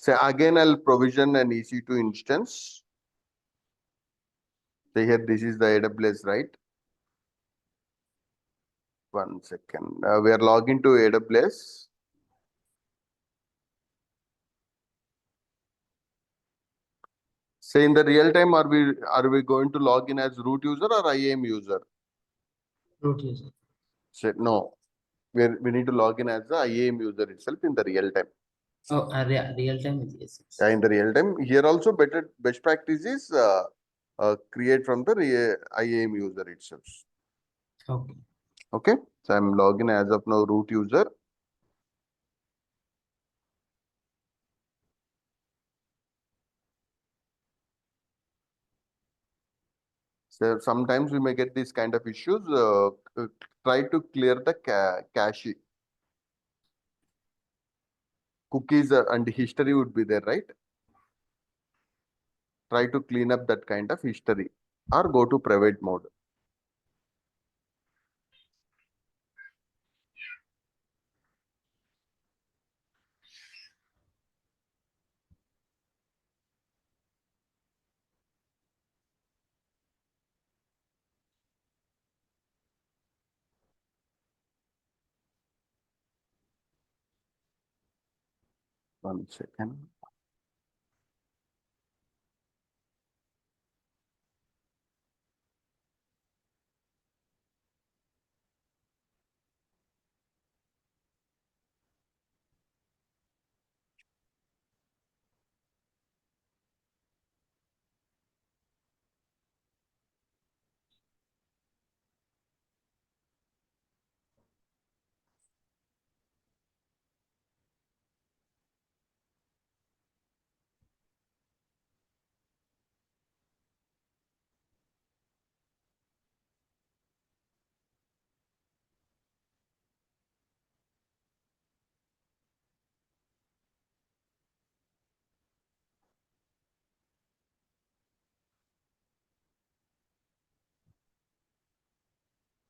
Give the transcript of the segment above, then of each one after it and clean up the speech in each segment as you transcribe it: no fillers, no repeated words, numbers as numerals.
So again, I'll provision an EC2 instance. So here, this is the AWS, right? One second. We are logging to AWS. Say in the real time, are we going to log in as root user or IAM user? Root user. So no, we need to log in as the IAM user itself in the real time. Oh, real time is yes. Yeah, in the real time. Here also best practice is create from the IAM user itself. Okay. Okay. So I'm logging as of now root user. So sometimes we may get these kind of issues. Try to clear the cache. Cookies and history would be there, right? Try to clean up that kind of history or go to private mode. One second.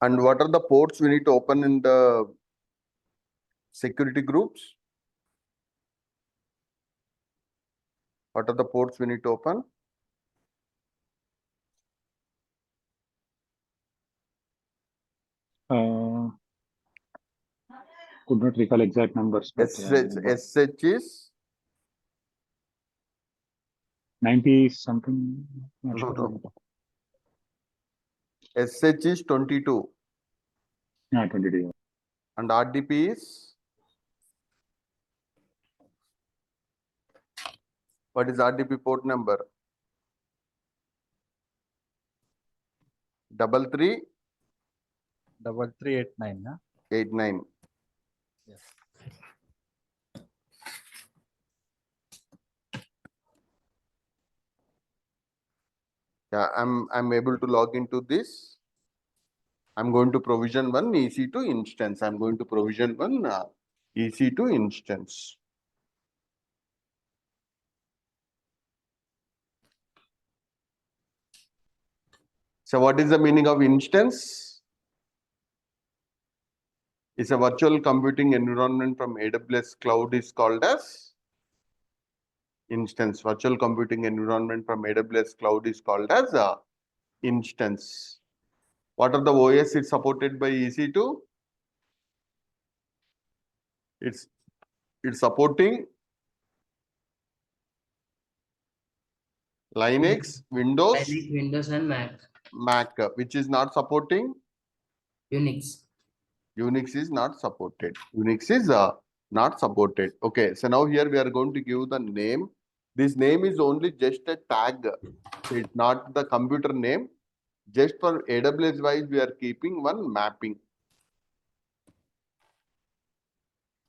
And what are the ports we need to open in the security groups? What are the ports we need to open? Could not recall exact numbers, but SH is 90 something. Not no, sure. no. SH is 22. Yeah, 22. And RDP is, what is RDP port number? 33 3389. Huh? 89. Yes. Yeah, I'm able to log into this. I'm going to provision one EC2 instance. I'm going to provision one EC2 instance. So what is the meaning of instance? It's a virtual computing environment from AWS cloud is called as instance. Virtual computing environment from AWS cloud is called as instance. What are the OS it's supported by EC2? It's supporting Linux, Windows, Windows and Mac, which is not supporting Unix. Unix is not supported. Unix is not supported. Okay, so now here we are going to give the name. This name is only just a tag. So it's not the computer name. Just for AWS wise, we are keeping one mapping.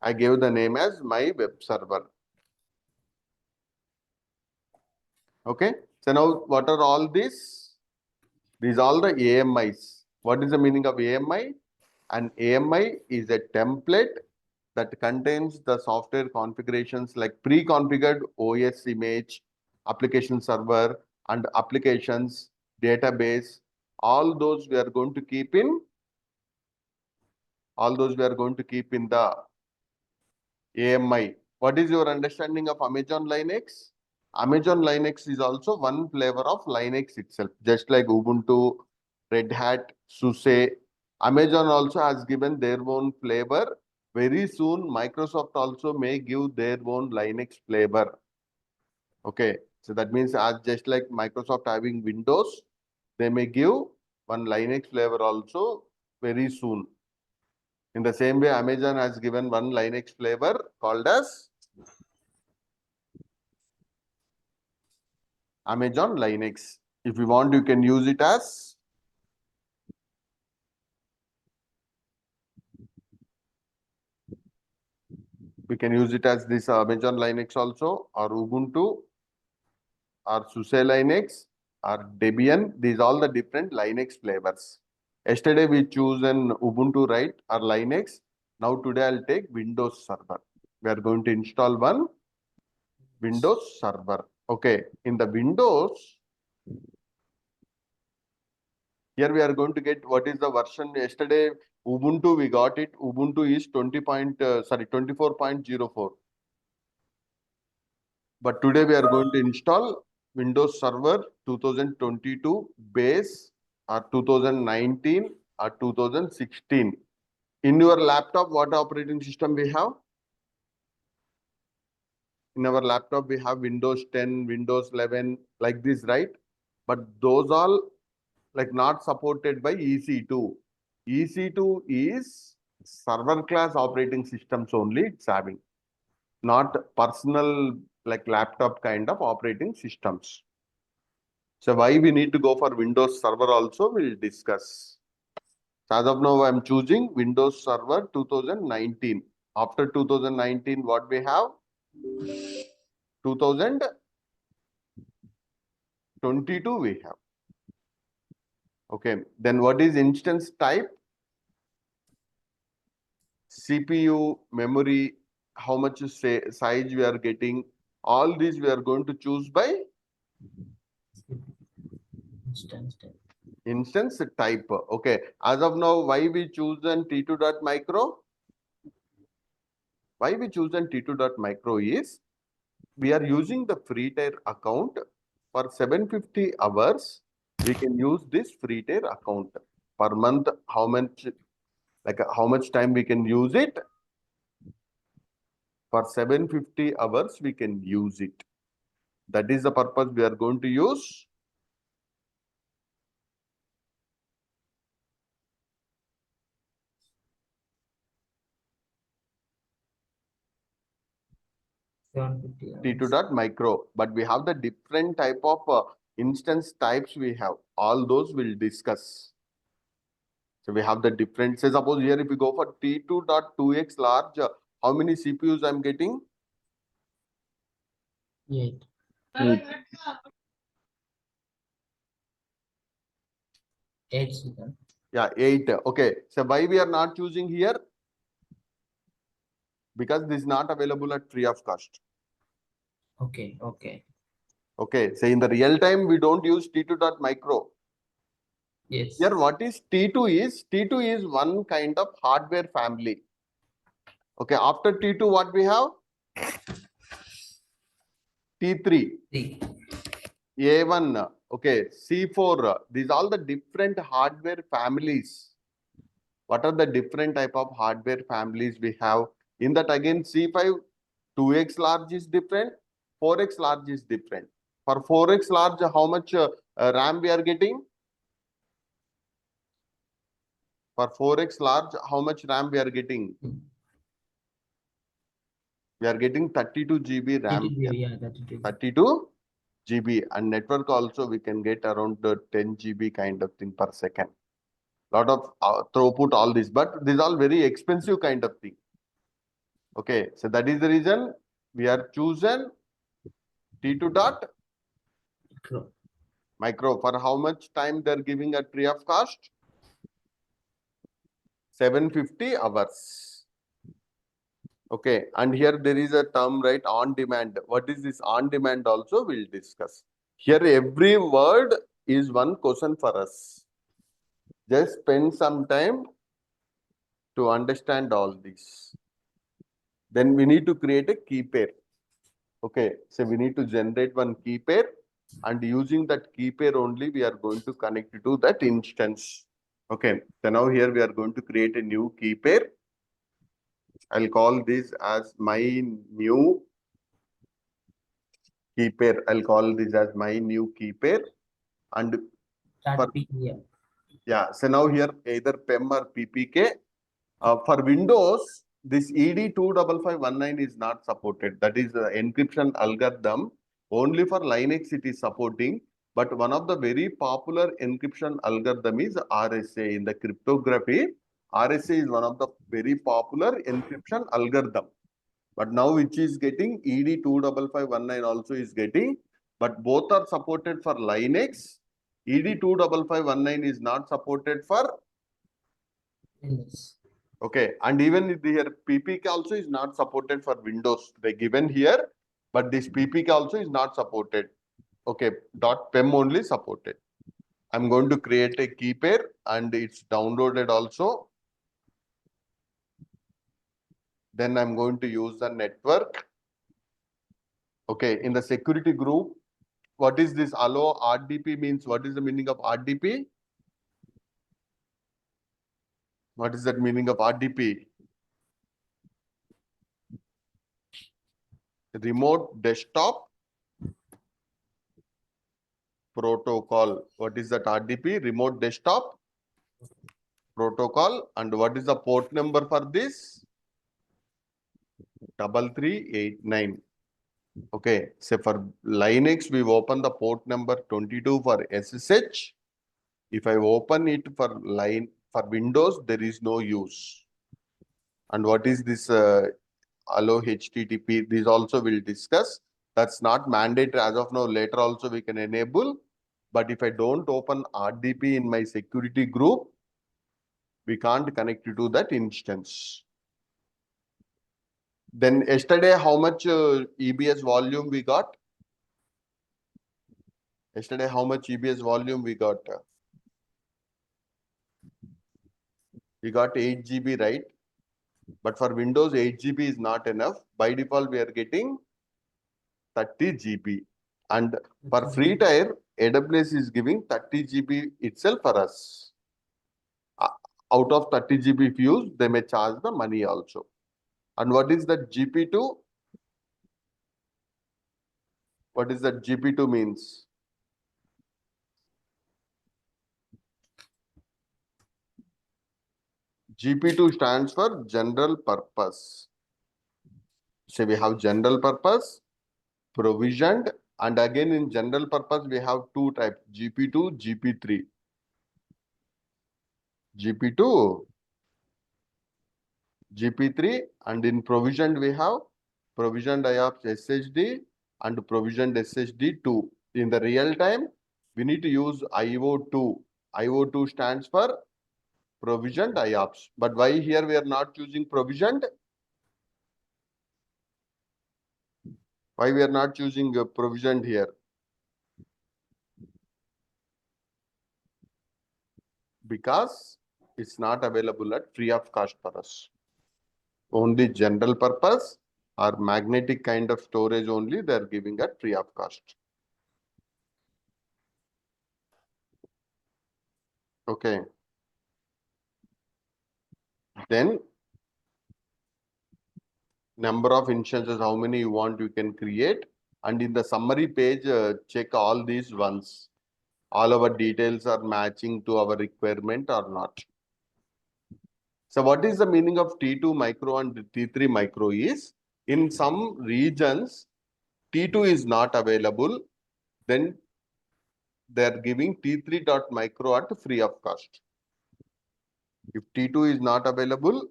I gave the name as my web server. Okay, so now what are all these? These are all the AMIs. What is the meaning of AMI? An AMI is a template that contains the software configurations like pre-configured OS image, application server, and applications, database. All those we are going to keep in. All those we are going to keep in the AMI What is your understanding of Amazon Linux? Amazon Linux is also one flavor of Linux itself, just like Ubuntu, Red Hat, SUSE. Amazon also has given their own flavor. Very soon, Microsoft also may give their own Linux flavor. Okay, so that means as just like Microsoft having Windows, they may give one Linux flavor also very soon. In the same way, Amazon has given one Linux flavor called as Amazon Linux. If you want, you can use it as we can use it as this Amazon Linux also, or Ubuntu, or SUSE Linux, or Debian. These all the different Linux flavors. Yesterday we choose an Ubuntu, right, or Linux. Now today I'll take Windows Server. We are going to install one Windows Server. Okay, in the Windows, here we are going to get what is the version. Yesterday Ubuntu we got it. Ubuntu is 24.04. But today we are going to install Windows Server 2022 base or 2019 or 2016. In your laptop, what operating system we have? In our laptop, we have Windows 10, Windows 11, like this, right? But those all like not supported by EC2. EC2 is server class operating systems only it's having, not personal like laptop kind of operating systems. So why we need to go for Windows Server also we'll discuss. So as of now, I'm choosing Windows Server 2019. After 2019, what we have? 2022 we have. Okay, then what is instance type? CPU, memory, how much size we are getting. All these we are going to choose by Instance type. instance type. Okay, as of now, why we chosen T2.micro? Why we chosen T2.micro is we are using the free tier account for 750 hours. We can use this free tier account per month. How much, like how much time we can use it? For 750 hours, we can use it. That is the purpose we are going to use. T2.micro, but we have the different type of instance types we have. All those we'll discuss. So we have the different, say suppose here if we go for T2.2x large, how many CPUs I'm getting? 8. 8. 8 Sridhar. Yeah, 8. Okay, so why we are not choosing here? Because this is not available at free of cost. Okay, okay. Okay, so in the real time, we don't use T2.micro. Yes. Here, what is T2 is? T2 is one kind of hardware family. Okay, after T2, what we have? T3, 3. A1, okay, C4. These all the different hardware families. What are the different type of hardware families we have? In that again, C5, 2x large is different, 4x large is different. For 4x large, how much RAM we are getting? For 4x large, how much RAM we are getting? We are getting 32 GB RAM. 32 GB, yeah, 32 GB. 32 GB and network also we can get around 10 GB kind of thing per second. Lot of throughput, all this, but these all very expensive kind of thing. Okay, so that is the reason we are chosen T2.micro. For how much time they are giving at free of cost? 750 hours. Okay, and here there is a term, right, on demand. What is this on demand also we'll discuss. Here every word is one question for us. Just spend some time to understand all this. Then we need to create a key pair. Okay, so we need to generate one key pair, and using that key pair only, we are going to connect it to that instance. Okay, so now here we are going to create a new key pair. I'll call this as my new key pair. I'll call this as my new key pair. And for, Start PPM. yeah, so now here either PEM or PPK. For Windows, this ED25519 is not supported. That is the encryption algorithm. Only for Linux it is supporting. But one of the very popular encryption algorithm is RSA. In the cryptography, RSA is one of the very popular encryption algorithm. But now which is getting ED25519 also is getting. But both are supported for Linux. ED25519 is not supported for Yes. okay, and even here PPK also is not supported for Windows. They given here, but this PPK also is not supported. Okay, .pem only supported. I'm going to create a key pair and it's downloaded also. Then I'm going to use the network. Okay, in the security group, what is this allow RDP means? What is the meaning of RDP? What is that meaning of RDP? Remote desktop protocol. What is that RDP? Remote desktop protocol. And what is the port number for this? 3389. Okay, so for Linux, we open the port number 22 for SSH. If I open it for Windows, there is no use. And what is this allow HTTP? This also we'll discuss. That's not mandatory as of now. Later also we can enable. But if I don't open RDP in my security group, we can't connect it to that instance. Then yesterday, how much EBS volume we got? Yesterday, how much EBS volume we got? We got 8 GB, right? But for Windows, 8 GB is not enough. By default, we are getting 30 GB. And for free tier, AWS is giving 30 GB itself for us. Out of 30 GB if used, they may charge the money also. And what is that GP2? What is that GP2 means? GP2 stands for general purpose. So we have general purpose, provisioned, and again in general purpose we have two types, GP2, GP3. GP2, GP3, and in provisioned we have provisioned IOPS SSD and provisioned SSD2. In the real time, we need to use IO2. IO2 stands for provisioned IOPS. But why here we are not using provisioned? Why we are not using provisioned here? Because it's not available at free of cost for us. Only general purpose or magnetic kind of storage only they are giving at free of cost. Okay. Then number of instances, how many you want, you can create. And in the summary page, check all these ones. All our details are matching to our requirement or not. So what is the meaning of T2 micro and T3 micro is, in some regions, T2 is not available, then they are giving T3.micro at free of cost. If T2 is not available,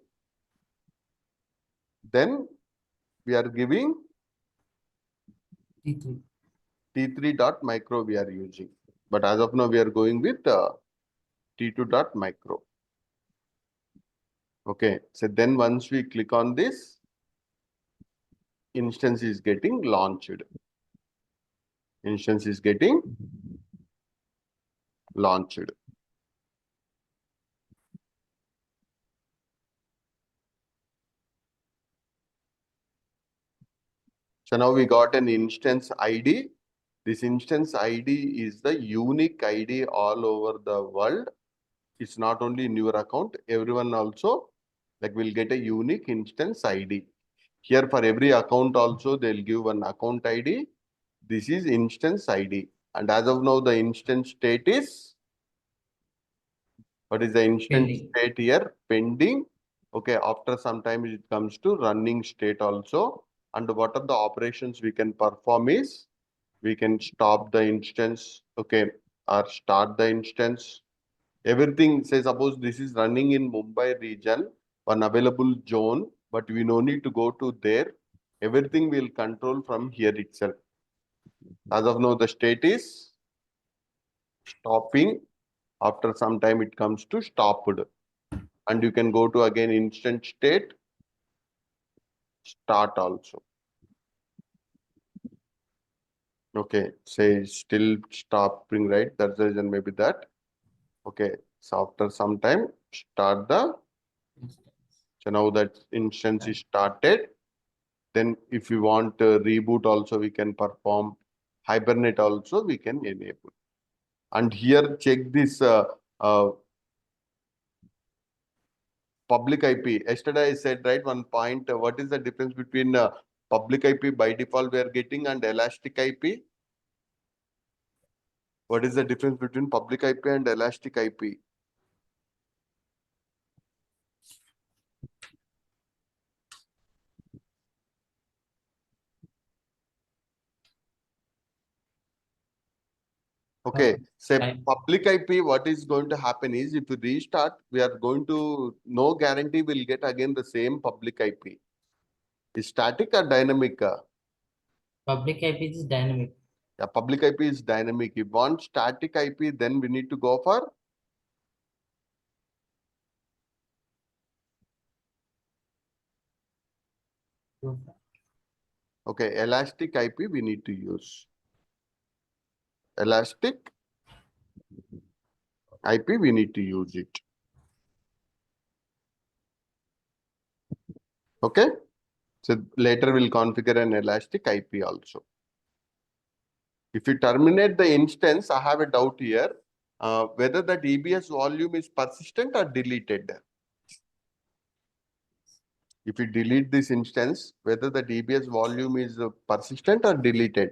then we are giving T3. T3.micro we are using. But as of now, we are going with T2.micro. Okay, so then once we click on this, instance is getting launched. Instance is getting launched. So now we got an instance ID. This instance ID is the unique ID all over the world. It's not only in your account, everyone also like will get a unique instance ID. Here for every account also they'll give an account ID. This is instance ID. And as of now, the instance state is, what is the instance Pending. state here? Pending. Okay, after some time it comes to running state also. And what are the operations we can perform is, we can stop the instance, okay, or start the instance. Everything, say suppose this is running in Mumbai region, one available zone, but we no need to go to there. Everything will control from here itself. As of now, the state is stopping. After some time, it comes to stopped. And you can go to again instant state, start also. Okay, say still stopping, right? That's the reason maybe that. Okay, so after some time, start the, Instance. so now that instance is started. Then if you want reboot also, we can perform. Hibernate also, we can enable. And here check this uh, public IP. Yesterday I said, right, one point, what is the difference between public IP by default we are getting and elastic IP? What is the difference between public IP and elastic IP? Okay, say I- public IP, what is going to happen is if you restart, we are going to, no guarantee we'll get again the same public IP. Is static or dynamic? Public IP is dynamic. Yeah, public IP is dynamic. If you want static IP, then we need to go for, okay, elastic IP we need to use. Elastic IP we need to use it. Okay. So later we'll configure an elastic IP also. If you terminate the instance, I have a doubt here, whether that EBS volume is persistent or deleted. If you delete this instance, whether the EBS volume is persistent or deleted.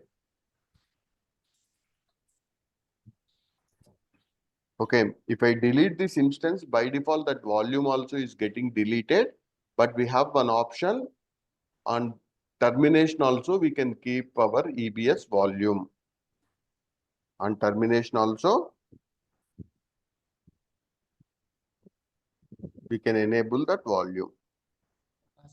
Okay, if I delete this instance, by default, that volume also is getting deleted, but we have one option on termination also, we can keep our EBS volume. On termination also, we can enable that volume.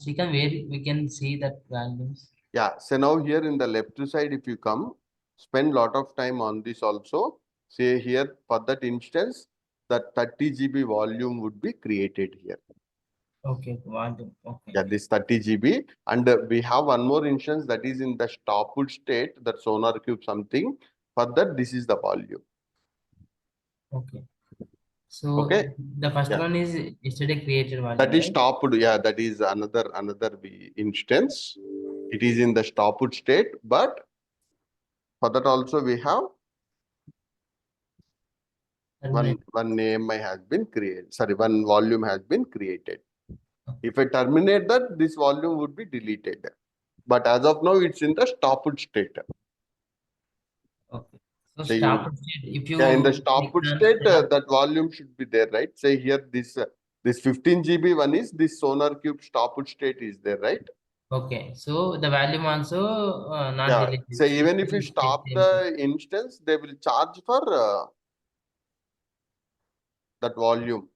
Srikanth, where we can see that values. Yeah, so now here in the left side, if you come, spend lot of time on this also. Say here for that instance, that 30 GB volume would be created here. Okay, volume. Okay. Yeah, this 30 GB. And we have one more instance that is in the stopped state, that sonar cube something. For that, this is the volume. Okay. So Okay. the first Yeah. one is yesterday created volume, That is right? stopped. Yeah, that is another instance. It is in the stopped state, but for that also we have one AMI has been created. Sorry, one volume has been created. If I terminate that, this volume would be deleted. But as of now, it's in the stopped state. Okay. So Say stop if you yeah, in the click stopped on state, start, that volume should be there, right? Say here, this 15 GB one is this sonar cube stopped state is there, right? okay. So the volume also not Yeah. deleted. Say It even if you will stay stop same thing. the instance, they will charge for that volume.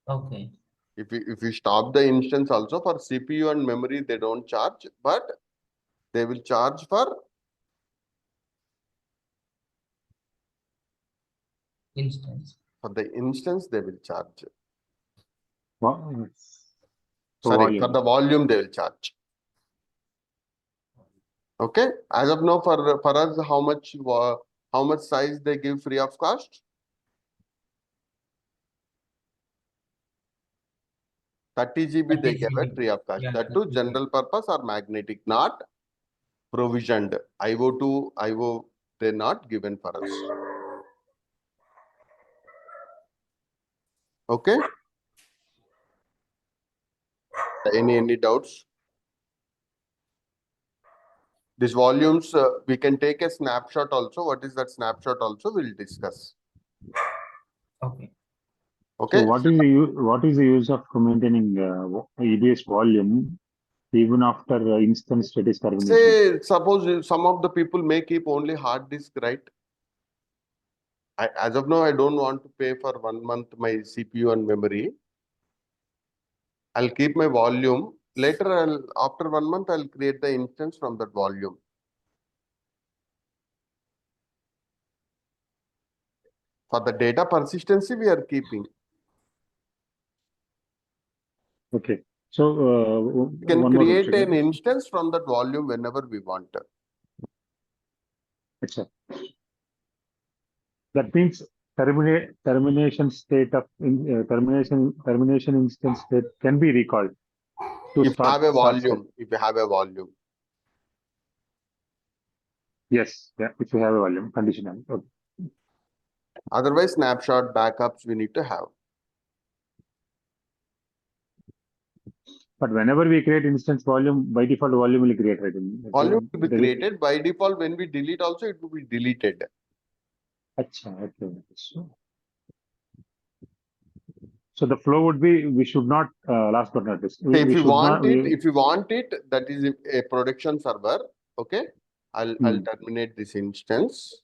Okay. If you stop the instance also for CPU and memory, they don't charge, but they will charge for Instance. the instance. They will charge. So Sorry, for volume. the volume they will charge. Okay. As of now, for us, how much size they give free of cost? 30 GB they 30 gave it GB. free of cost. Yeah, That too 30 GB. general purpose or magnetic, not provisioned. IO to IO, they're not given for us. Okay. Any doubts? These volumes, we can take a snapshot also. What is that snapshot also? We'll discuss. Okay. Okay. So what is the use of maintaining EBS volume even after instance status termination? Say, suppose some of the people may keep only hard disk, right? As of now, I don't want to pay for 1 month my CPU and memory. I'll keep my volume. Later, after 1 month, I'll create the instance from that volume. For the data persistency, we are keeping. Okay. So We can one more create question. an instance from that volume whenever we want. अच्छा. That means termination state of termination instance state can be recalled to If you start have a start step. volume, if you have a volume. Yes, yeah, if you have a volume conditional. Okay. Otherwise, snapshot backups we need to have. But whenever we create instance volume, by default volume will create, right? Volume will be created. By default, when we delete also, it will be deleted. Achha, okay. So the flow would be, we should not, last but not least, If we you should want not, it, that is a production server. Okay. I'll terminate this instance.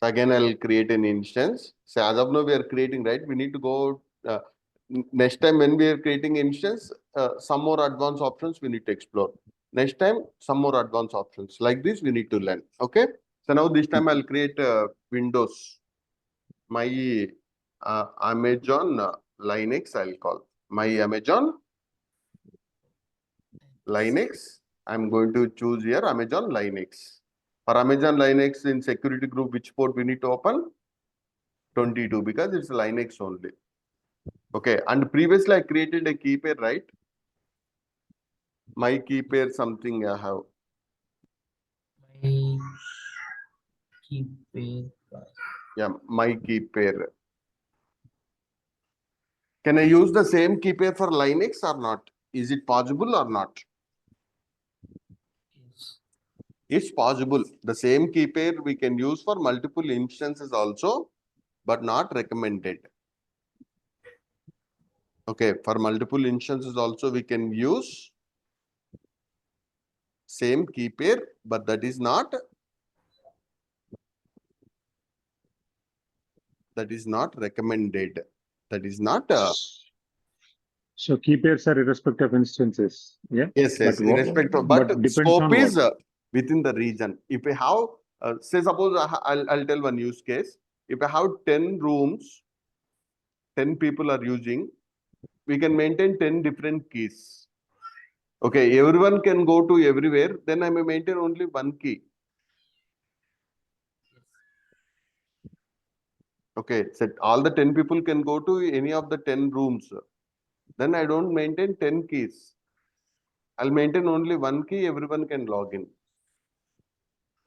Again, I'll create an instance. So as of now, we are creating, right? We need to go next time when we are creating instance, some more advanced options we need to explore. Next time, some more advanced options. Like this, we need to learn. Okay. So now this time I'll create Windows. My Amazon Linux, I'll call. My Amazon Linux. I'm going to choose here Amazon Linux. For Amazon Linux in security group, which port we need to open? 22, because it's Linux only. Okay, and previously I created a key pair, right? My key pair something I have. My key pair. Yeah, my key pair. Can I use the same key pair for Linux or not? Is it possible or not? Yes. It's possible. The same key pair we can use for multiple instances also, but not recommended. Okay, for multiple instances also we can use same key pair, but that is not recommended. That is not. So key pairs are irrespective of instances. Yeah. Yes, But irrespective. but But depends scope on is what. within the region. If we have, say, suppose I'll tell one use case. If I have 10 rooms, 10 people are using, we can maintain 10 different keys. Okay, everyone can go to everywhere. Then I may maintain only one key. Okay, so all the 10 people can go to any of the 10 rooms. Then I don't maintain 10 keys. I'll maintain only one key, everyone can log in.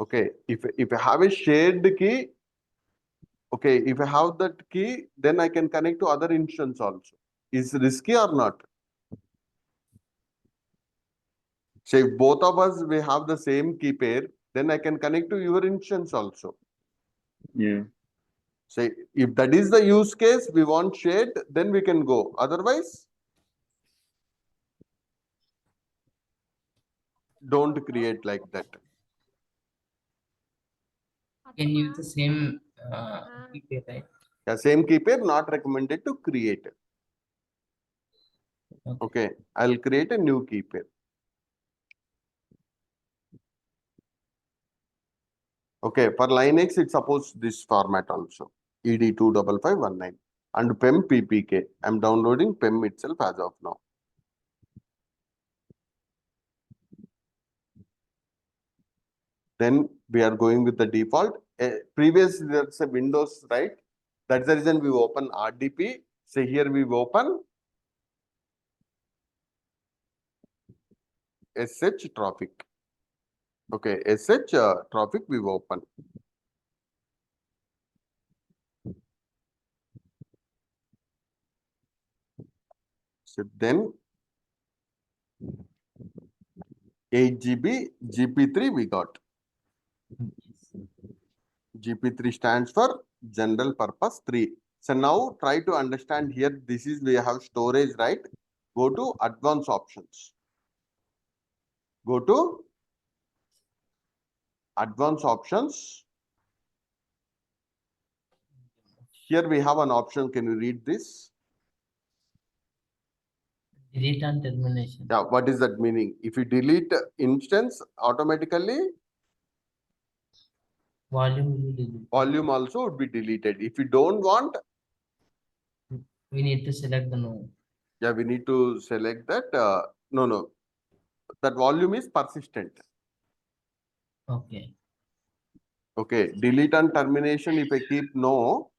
Okay, if I have a shared key, okay, if I have that key, then I can connect to other instance also. Is risky or not? So if both of us we have the same key pair, then I can connect to your instance also. Yeah. So if that is the use case we want shared, then we can go. Otherwise, don't create like that. Can use the same key pair, right? The same key pair not recommended to create. Okay, I'll create a new key pair. Okay, for Linux, it's suppose this format also. ED25519 and PEM PPK. I'm downloading PEM itself as of now. Then we are going with the default. Previous there's a Windows, right? That's the reason we open RDP. So here we open SH traffic. Okay, SH traffic we open. So then 8 GB GP3 we got. GP3 stands for general purpose 3. So now try to understand here. This is we have storage, right? Go to advanced options. Go to advanced options. Here we have an option. Can you read this? Delete and termination. Yeah, what is that meaning? If you delete instance, automatically Volume will be deleted. volume also would be deleted. If you don't want, We need to select the no. yeah, we need to select that. No, that volume is persistent. Okay. Okay, delete and termination. If I keep no,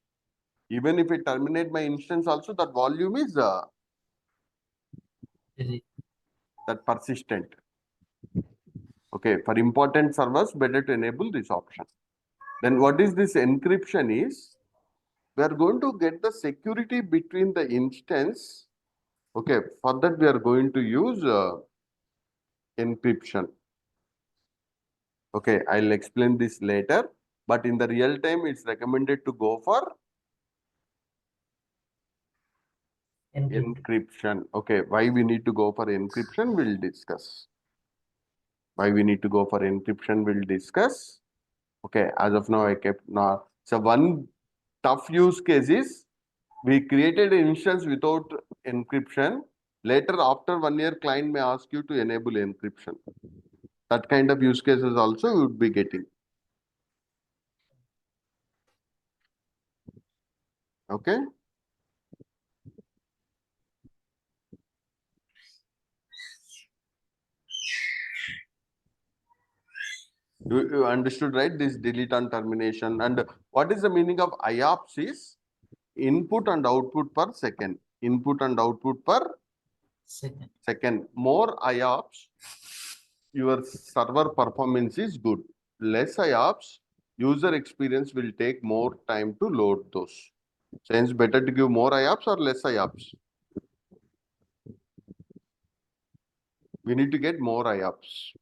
even if I terminate my instance, also that volume is Delete. that persistent. Okay, for important servers, better to enable this option. Then what is this encryption is? We are going to get the security between the instance. Okay, for that we are going to use encryption. Okay, I'll explain this later. But in the real time, it's recommended to go for encryption. Okay, why we need to go for encryption, we'll discuss. Why we need to go for encryption, we'll discuss. Okay, as of now, I kept now. So one tough use case is we created an instance without encryption. Later, after 1 year, client may ask you to enable encryption. That kind of use cases also you would be getting. Okay. You understood, right? This delete and termination. And what is the meaning of IOPS is input and output per second. Input and output per second. More IOPS, your server performance is good. Less IOPS, user experience will take more time to load those. So hence better to give more IOPS or less IOPS? We need to get more IOPS.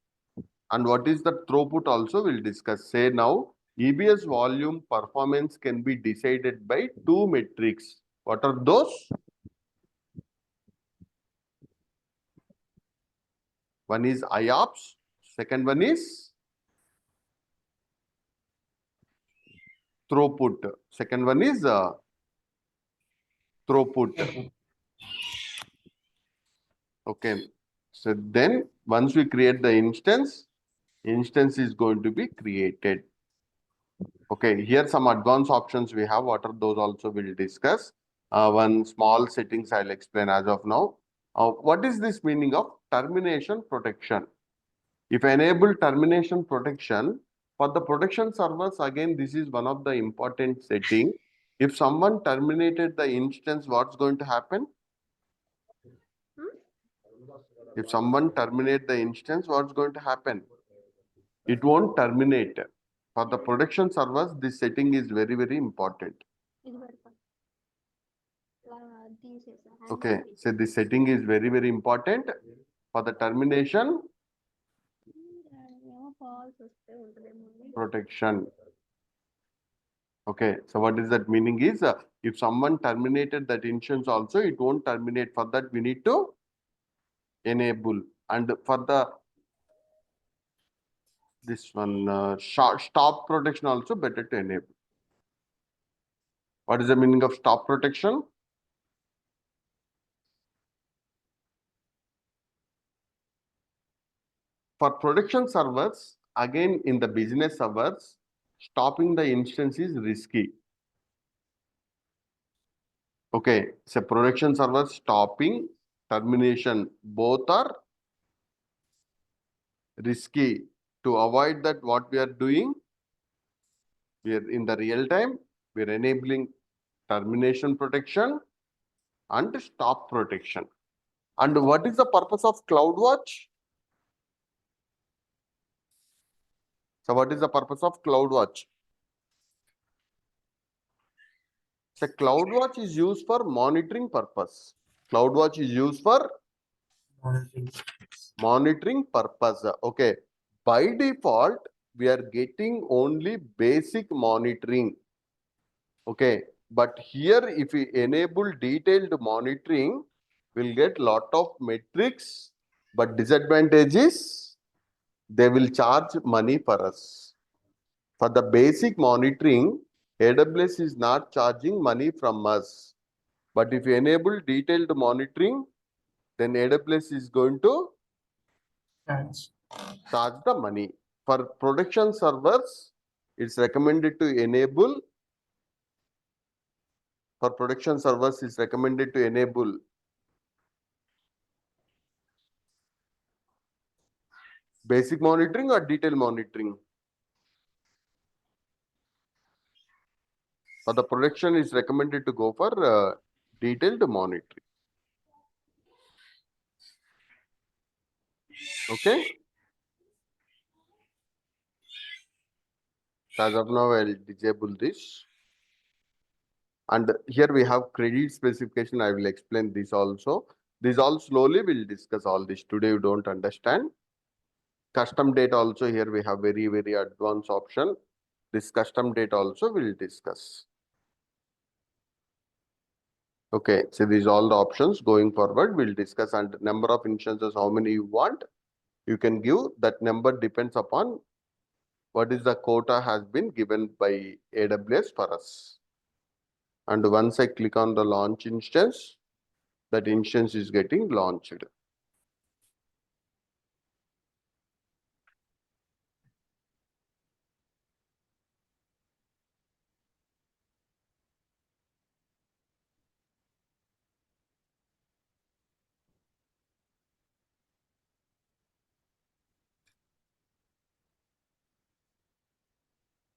And what is the throughput also we'll discuss. Say now, EBS volume performance can be decided by two metrics. What are those? One is IOPS, second one is throughput. Second one is throughput. Okay. So then once we create the instance is going to be created. Okay, here some advanced options we have. What are those also we'll discuss. One small settings I'll explain as of now. What is this meaning of termination protection? If I enable termination protection, for the protection servers, again, this is one of the important setting. If someone terminated the instance, what's going to happen? If someone terminate the instance, what's going to happen? It won't terminate. For the production servers, this setting is very, very important. Okay, so this setting is very, very important for the termination protection. Okay, so what is that meaning is, if someone terminated that instance also, it won't terminate. For that, we need to enable. And for the this one stop protection also better to enable. What is the meaning of stop protection? For production servers, again in the business servers, stopping the instance is risky. Okay, so production server stopping, termination, both are risky. To avoid that, what we are doing, we are in the real time, we are enabling termination protection and stop protection. And what is the purpose of CloudWatch? So what is the purpose of CloudWatch? So CloudWatch is used for monitoring purpose. CloudWatch is used for monitoring purpose. Okay. By default, we are getting only basic monitoring. Okay. But here, if we enable detailed monitoring, we'll get lot of metrics. But disadvantage is they will charge money for us. For the basic monitoring, AWS is not charging money from us. But if you enable detailed monitoring, then AWS is going to charge the money. For production servers, it's recommended to enable. For production servers, it's recommended to enable basic monitoring or detailed monitoring. For the production, it's recommended to go for detailed monitoring. Okay. As of now, I'll disable this. And here we have credit specification. I will explain this also. This all slowly we'll discuss all this. Today you don't understand. Custom data also here we have very, very advanced option. This custom data also we'll discuss. Okay, so these all the options going forward we'll discuss, and number of instances, how many you want, you can give. That number depends upon what is the quota has been given by AWS for us. And once I click on the launch instance, that instance is getting launched.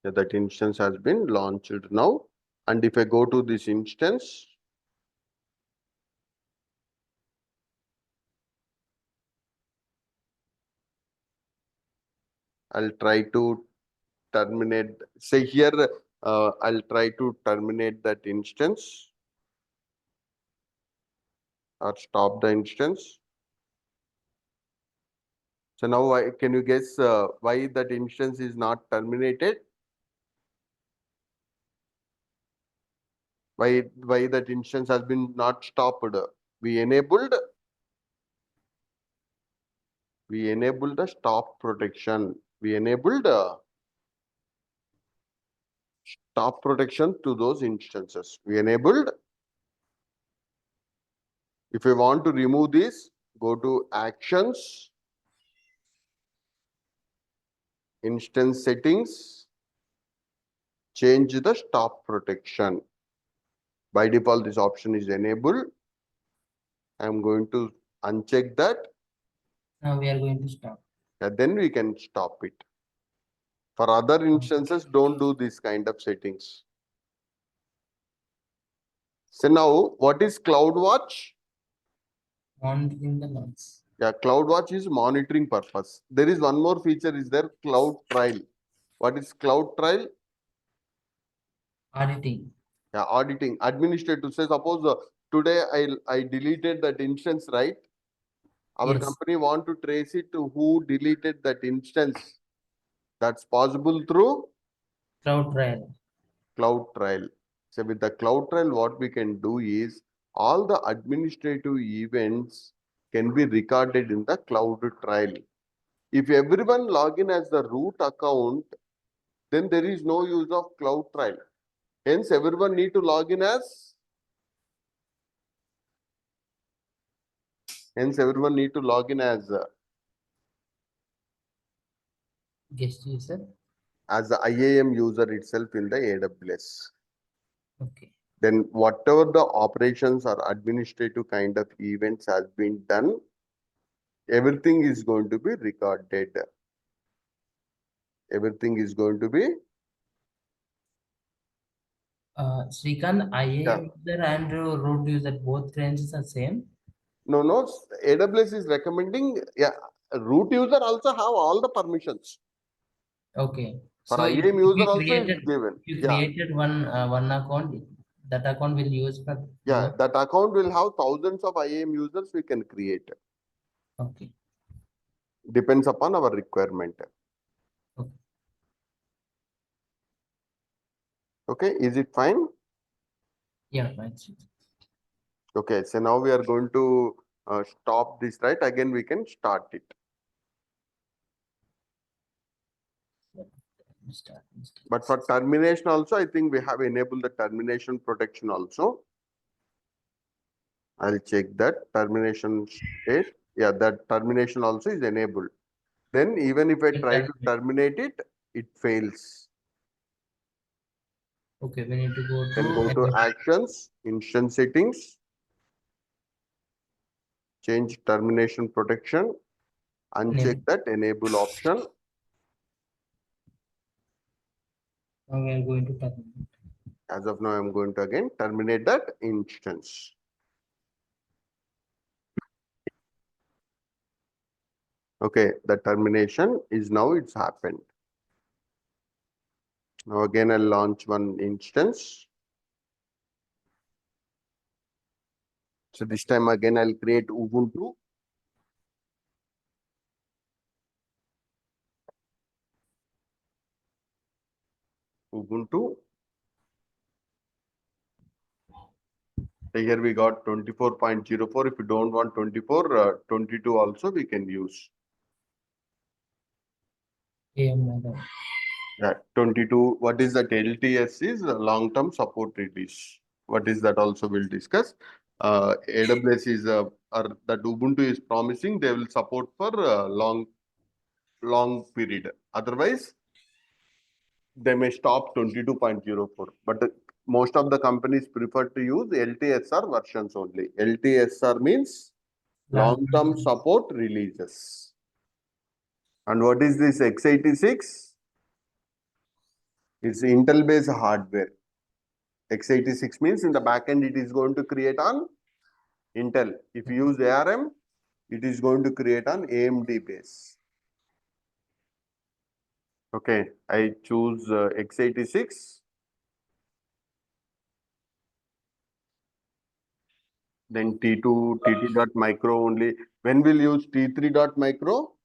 That instance has been launched now. And if I go to this instance, I'll try to terminate. Say here, I'll try to terminate that instance or stop the instance. So now, can you guess why that instance is not terminated? Why that instance has been not stopped? We enabled the stop protection. We enabled stop protection to those instances. We enabled. If you want to remove this, go to actions, instance settings, change the stop protection. By default, this option is enabled. I'm going to uncheck that. Now we are going to stop. Then we can stop it. For other instances, don't do this kind of settings. So now, what is CloudWatch? Monitoring the logs. Yeah, CloudWatch is monitoring purpose. There is one more feature is there, Cloud Trial. What is Cloud Trial? Auditing. Yeah, auditing. Administrative. Say suppose today I deleted that instance, right? Our Yes. company want to trace it to who deleted that instance. That's possible through Cloud trial. Cloud Trial. So with the Cloud Trial, what we can do is all the administrative events can be recorded in the Cloud Trial. If everyone log in as the root account, then there is no use of Cloud Trial. Hence, everyone need to log in as. Hence, everyone need to log in as Guest user. as the IAM user itself in the AWS. Okay. Then whatever the operations or administrative kind of events has been done, everything is going to be recorded. Everything is going to be, Srikanth, yeah. IAM user and root user, both ranges are same. No, AWS is recommending, yeah, root user also have all the permissions. Okay. For So IAM user also is given. if you Yeah, created one account, that account will use for yeah, both. that account will have thousands of IAM users we can create. Okay. Depends upon our requirement. Okay. Okay, is it fine? Yeah, fine. Okay, so now we are going to stop this, right? Again, we can start it. Start. But for termination also, I think we have enabled the termination protection also. I'll check that termination state. Yeah, that termination also is enabled. Then even if I try to terminate it, it fails. Okay, we need to go Then go to actions, instance settings, change termination protection, uncheck that enable option. Now we are going to terminate. As of now, I'm going to again terminate that instance. Okay, the termination is now it's happened. Now again, I'll launch one instance. So this time again, I'll create Ubuntu. So here we got 24.04. If you don't want 24, 22 also we can use. Yeah, 22. What is that? LTS is long-term support release. What is that? Also we'll discuss. AWS is or that Ubuntu is promising they will support for long period. Otherwise, they may stop 22.04. But most of the companies prefer to use LTSR versions only. LTSR means long-term support releases. And what is this x86? It's Intel-based hardware. x86 means in the backend it is going to create on Intel. If you use ARM, it is going to create on AMD base. Okay, I choose x86. Then T2.micro only. When we'll use T3.micro?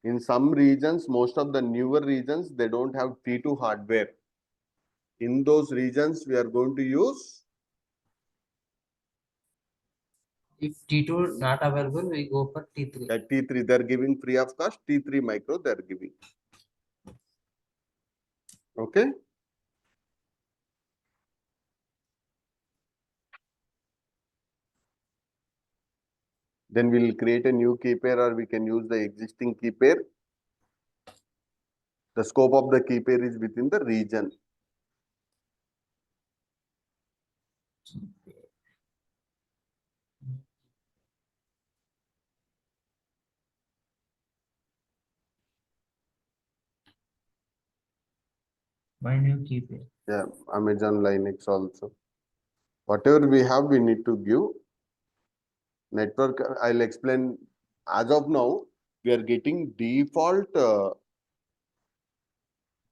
In some regions, most of the newer regions, they don't have T2 hardware. In those regions, we are going to use. If T2 not available, we go for T3. T3, they're giving free of cost. T3 micro, they're giving. Okay. Then we'll create a new key pair or we can use the existing key pair. The scope of the key pair is within the region. My new key pair. Yeah, Amazon Linux also. Whatever we have, we need to give. Network, I'll explain. As of now, we are getting default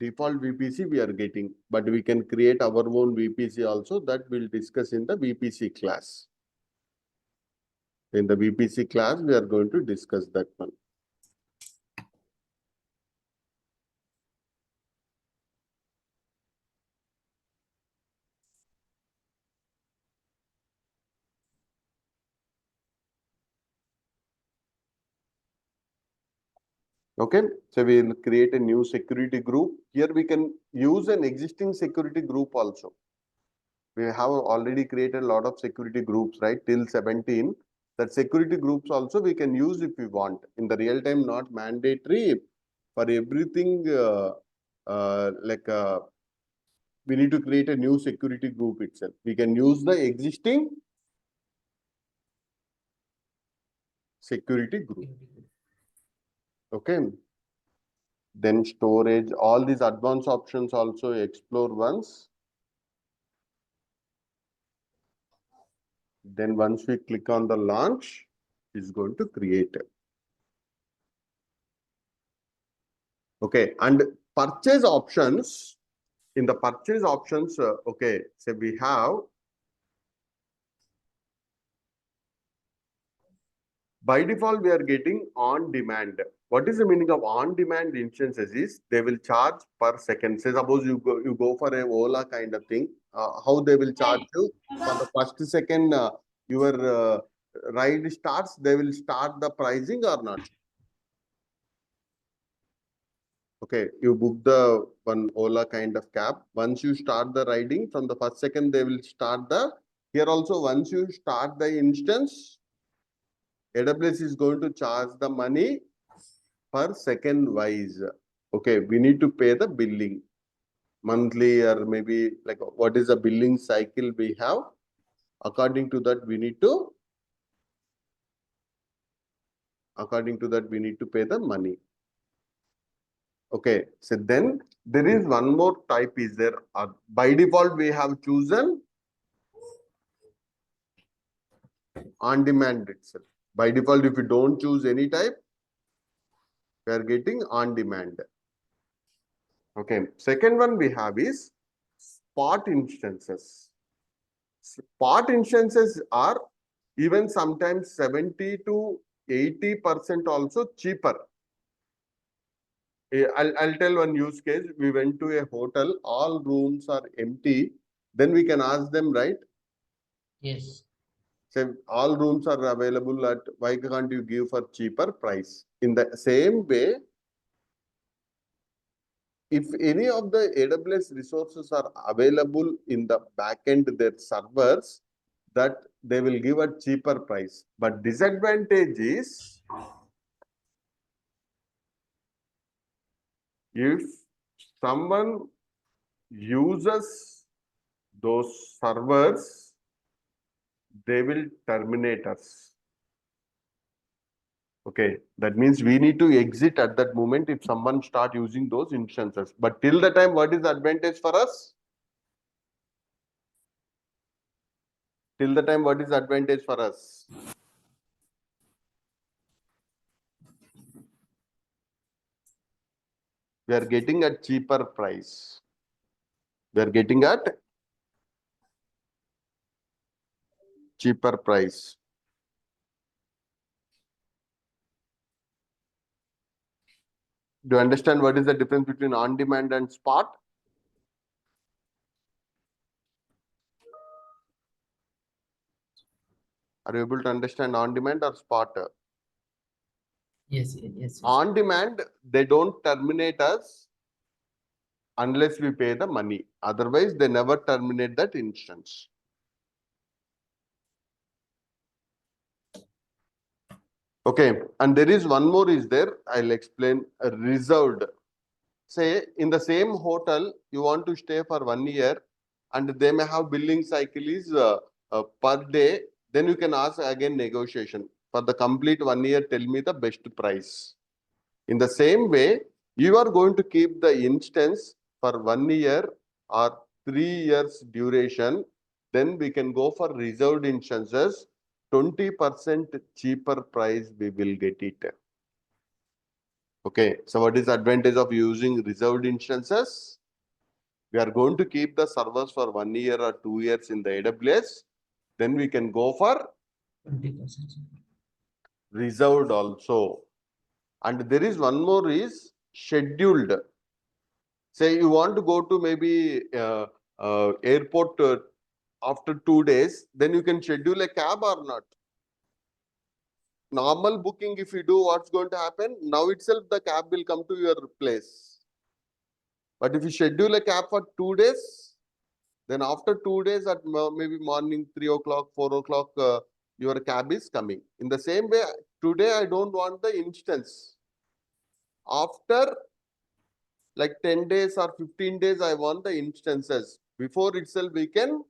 VPC we are getting, but we can create our own VPC also. That we'll discuss in the VPC class. In the VPC class, we are going to discuss that one. Okay, so we'll create a new security group. Here we can use an existing security group also. We have already created a lot of security groups, right? Till 17. That security groups also we can use if we want. In the real time, not mandatory. For everything, we need to create a new security group itself. We can use the existing security group. Okay. then storage, all these advanced options also explore once. Then once we click on the launch, it's going to create it. Okay, and purchase options, in the purchase options, okay, so we have, by default, we are getting on demand. What is the meaning of on demand instances is they will charge per second. Say suppose you go for a Ola kind of thing, how they will charge you for the first second your ride starts, they will start the pricing or not. Okay, you book the one Ola kind of cab. Once you start the riding, from the first second they will start the, here also once you start the instance, AWS is going to charge the money per second wise. Okay, we need to pay the billing monthly or maybe like what is the billing cycle we have. According to that, we need to pay the money. Okay, so then there is one more type is there. By default, we have chosen on demand itself. By default, if you don't choose any type, we are getting on demand. Okay, second one we have is spot instances. Spot instances are even sometimes 70 to 80% also cheaper. I'll tell one use case. We went to a hotel, all rooms are empty. Then we can ask them, right? Yes. Say all rooms are available at, why can't you give for cheaper price? In the same way, if any of the AWS resources are available in the backend, their servers, that they will give a cheaper price. But disadvantage is if someone uses those servers, they will terminate us. Okay, that means we need to exit at that moment if someone start using those instances. But till the time, what is the advantage for us? Till the time, what is the advantage for us? We are getting a cheaper price. We are getting at cheaper price. Do you understand what is the difference between on-demand and spot? Are you able to understand on-demand or spot? Yes. Yes. On-demand, they don't terminate us unless we pay the money. Otherwise, they never terminate that instance. Okay, and there is one more is there. I'll explain. Reserved. Say in the same hotel, you want to stay for 1 year, and they may have billing cycle is per day. Then you can ask again negotiation for the complete 1 year. Tell me the best price. In the same way, you are going to keep the instance for 1 year or 3 years duration. Then we can go for reserved instances. 20% cheaper price we will get it. Okay, so what is the advantage of using reserved instances? We are going to keep the servers for 1 year or 2 years in the AWS. Then we can go for 20%. reserved also. And there is one more is scheduled. Say you want to go to maybe airport after 2 days, then you can schedule a cab or not. Normal booking, if you do, what's going to happen? Now itself the cab will come to your place. But if you schedule a cab for 2 days, then after 2 days at maybe morning 3 o'clock, 4 o'clock, your cab is coming. In the same way, today I don't want the instance. After like 10 days or 15 days, I want the instances. Before itself we can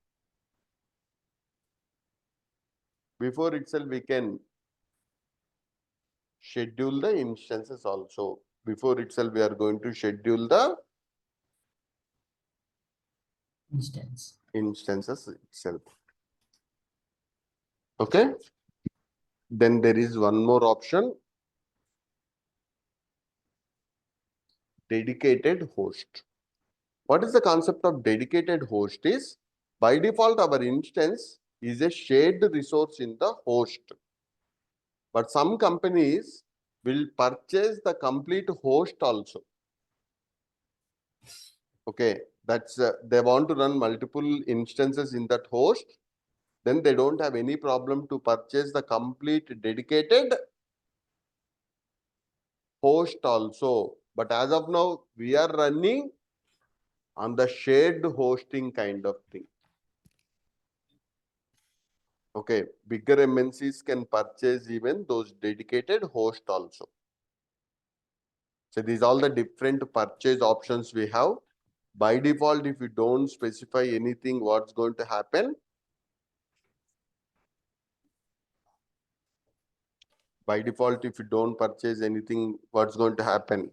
schedule the instances also. before itself we are going to schedule the instances itself. Okay. Then there is one more option, dedicated host. What is the concept of dedicated host is, by default, our instance is a shared resource in the host. But some companies will purchase the complete host also. Okay, that's they want to run multiple instances in that host. Then they don't have any problem to purchase the complete dedicated host also. But as of now, we are running on the shared hosting kind of thing. Okay, bigger MNCs can purchase even those dedicated host also. So these are all the different purchase options we have. By default, if you don't specify anything, what's going to happen? By default, if you don't purchase anything, what's going to happen?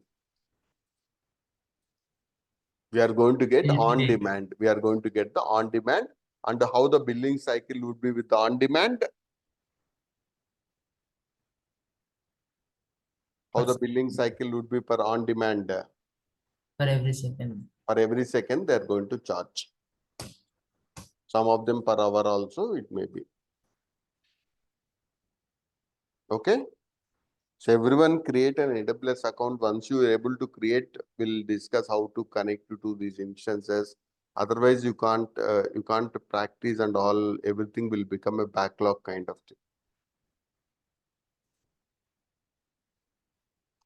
We are going to get on demand. We are going to get the on demand. And how the billing cycle would be with the on demand? How the billing cycle would be per on demand? For every second. For every second, they are going to charge. Some of them per hour also, it may be. Okay. So everyone create an AWS account. Once you are able to create, we'll discuss how to connect to these instances. Otherwise, you can't practice and all. Everything will become a backlog kind of thing.